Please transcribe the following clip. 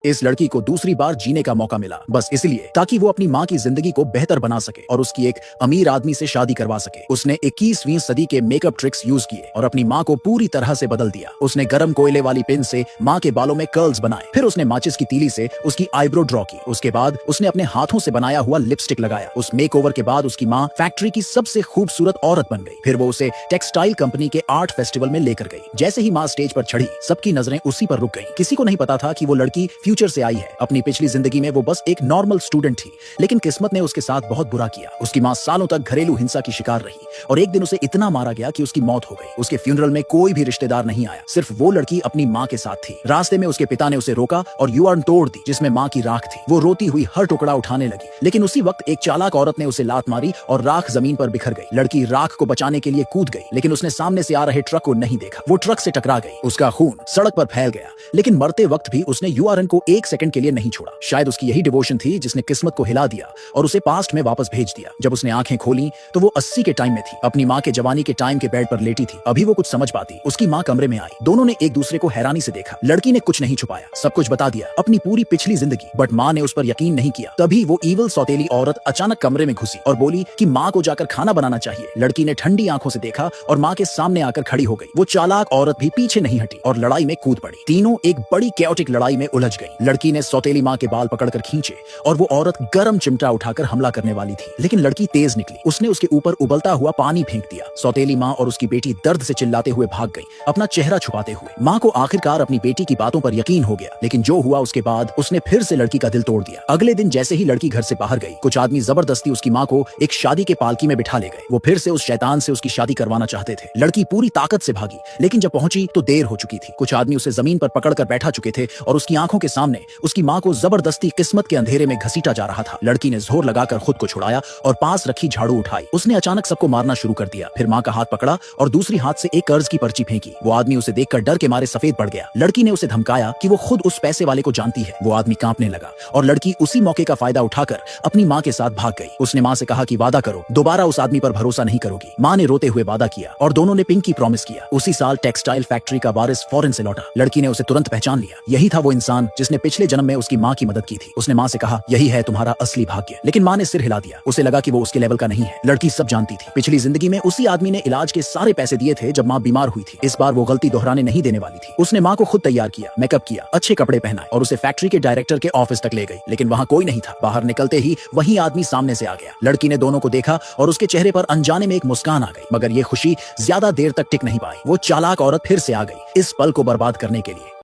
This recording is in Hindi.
इस लड़की को दूसरी बार जीने का मौका मिला, बस इसलिए ताकि वो अपनी माँ की जिंदगी को बेहतर बना सके और उसकी एक अमीर आदमी से शादी करवा सके। उसने 21वीं सदी के मेकअप ट्रिक्स यूज किए और अपनी माँ को पूरी तरह से बदल दिया। उसने गर्म कोयले वाली पिन से माँ के बालों में कर्ल्स बनाए, फिर उसने माचिस की तीली से उसकी आईब्रो ड्रॉ की। उसके बाद उसने अपने हाथों से बनाया हुआ लिपस्टिक लगाया। उस मेकओवर के बाद उसकी माँ फैक्ट्री की सबसे खूबसूरत औरत बन गई। फिर वो उसे टेक्सटाइल कंपनी के आर्ट फेस्टिवल में लेकर गई। जैसे ही माँ स्टेज पर चढ़ी, सबकी नजरें उसी पर रुक गईं। किसी को नहीं पता था कि वो लड़की फ्यूचर से आई है। अपनी पिछली जिंदगी में वो बस एक नॉर्मल स्टूडेंट थी, लेकिन किस्मत ने उसके साथ बहुत बुरा किया। उसकी माँ सालों तक घरेलू हिंसा की शिकार रही और एक दिन उसे इतना मारा गया कि उसकी मौत हो गई। उसके फ्यूनरल में कोई भी रिश्तेदार नहीं आया, सिर्फ वो लड़की अपनी माँ के साथ थी। रास्ते में उसके पिता ने उसे रोका और यूआर्न तोड़ दी जिसमें माँ की राख थी। वो रोती हुई हर टुकड़ा उठाने लगी, लेकिन उसी वक्त एक चालाक औरत ने उसे लात मारी और राख जमीन पर बिखर गई। लड़की राख को बचाने के लिए कूद गई, लेकिन उसने सामने से आ रहे ट्रक को नहीं देखा। वो ट्रक से टकरा गई। उसका खून सड़क पर फैल गया, लेकिन मरते वक्त भी उसने यूआरएन को एक सेकंड के लिए नहीं छोड़ा। शायद उसकी यही डिवोशन थी जिसने किस्मत को हिला दिया और उसे पास्ट में वापस भेज दिया। जब उसने आंखें खोली तो वो 80 के टाइम में थी, अपनी माँ के जवानी के टाइम के बेड पर लेटी थी। अभी वो कुछ समझ पाती। उसकी माँ कमरे में आई। दोनों ने एक दूसरे को हैरानी से देखा। लड़की ने कुछ नहीं छुपाया, सब कुछ बता दिया, अपनी पूरी पिछली जिंदगी। बट माँ ने उस पर यकीन नहीं किया। तभी वो ईविल सौतेली औरत अचानक कमरे में घुसी और बोली कि माँ को जाकर खाना बनाना चाहिए। लड़की ने ठंडी आंखों से देखा और माँ के सामने आकर खड़ी हो गई। वो चालाक औरत भी पीछे नहीं हटी और लड़ाई में कूद पड़ी। तीनों एक बड़ी कैओटिक लड़ाई में उलझ गई। लड़की ने सौतेली माँ के बाल पकड़कर खींचे और वो औरत गरम चिमटा उठाकर हमला करने वाली थी, लेकिन लड़की तेज निकली। उसने उसके ऊपर उबलता हुआ पानी फेंक दिया। सौतेली माँ और उसकी बेटी दर्द से चिल्लाते हुए भाग गई, अपना चेहरा छुपाते हुए। माँ को आखिरकार अपनी बेटी की बातों पर यकीन हो गया, लेकिन जो हुआ उसके बाद उसने फिर से लड़की का दिल तोड़ दिया। अगले दिन जैसे ही लड़की घर से बाहर गई, कुछ आदमी जबरदस्ती उसकी माँ को एक शादी के पालकी में बिठा ले गए। वो फिर से उस शैतान से उसकी शादी करवाना चाहते थे। लड़की पूरी ताकत से भागी, लेकिन जब पहुंची तो देर हो चुकी थी। कुछ आदमी उसे जमीन पर पकड़कर बैठा चुके थे और उसकी आंखों के सामने उसकी माँ को जबरदस्ती किस्मत के अंधेरे में घसीटा जा रहा था। लड़की ने जोर लगाकर खुद को छुड़ाया और पास रखी झाड़ू उठाई। उसने अचानक सबको मारना शुरू कर दिया, फिर माँ का हाथ पकड़ा और दूसरी हाथ से एक कर्ज की पर्ची फेंकी। वो आदमी उसे देखकर डर के मारे सफेद पड़ गया। लड़की ने उसे धमकाया कि वो खुद उस पैसे वाले को जानती है। वो आदमी कांपने लगा और लड़की उसी मौके का फायदा उठाकर अपनी माँ के साथ भाग गई। उसने माँ से कहा कि वादा करो, दोबारा उस आदमी पर भरोसा नहीं करोगी। माँ ने रोते हुए वादा किया और दोनों ने पिंकी प्रॉमिस किया। उसी साल टेक्सटाइल फैक्ट्री का वारिस फॉरेन से लौटा। लड़की ने उसे तुरंत पहचान लिया। यही था वो इंसान जिसने पिछले जन्म में उसकी माँ की मदद की थी। उसने माँ से कहा, यही है तुम्हारा असली भाग्य। लेकिन माँ ने सिर हिला दिया। उसे लगा कि वो उसके लेवल का नहीं है। लड़की सब जानती थी। पिछली जिंदगी में उसी आदमी ने इलाज के सारे पैसे दिए थे जब माँ बीमार हुई थी। इस बार वो गलती दोहराने नहीं देने वाली थी। उसने माँ को खुद तैयार किया, मेकअप किया, अच्छे कपड़े पहनाए और उसे फैक्ट्री के डायरेक्टर के ऑफिस तक ले गई, लेकिन वहाँ कोई नहीं था। बाहर निकलते ही वही आदमी सामने से आ गया। लड़की ने दोनों को देखा और उसके चेहरे पर अनजाने में एक मुस्कान आ गई, मगर ये खुशी ज्यादा देर तक टिक नहीं पाई। वो चालाक औरत फिर से आ गई, इस पल को बर्बाद करने के लिए।